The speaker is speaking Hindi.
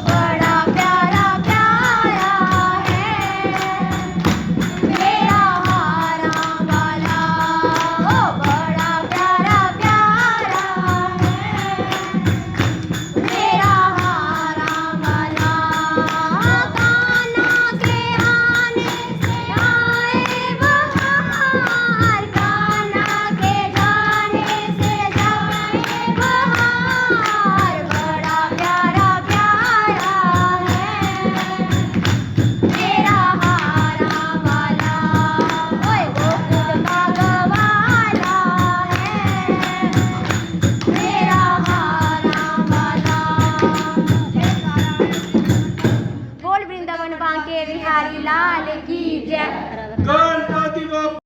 बड़ा प्यारा प्यारा है मेरा हारा वाला, ओ बड़ा प्यारा प्यारा है मेरा हारा वाला। कान्हा के आने से आए बहार, कान्हा के जाने से जाए बहार, बड़ा प्यारा प्यारा है मेरा हारा वाला, ओए गोकुल भागवाला है मेरा हारा वाला। बोल वृंदावन बांके बिहारी लाल की जय। गणपति बप्पा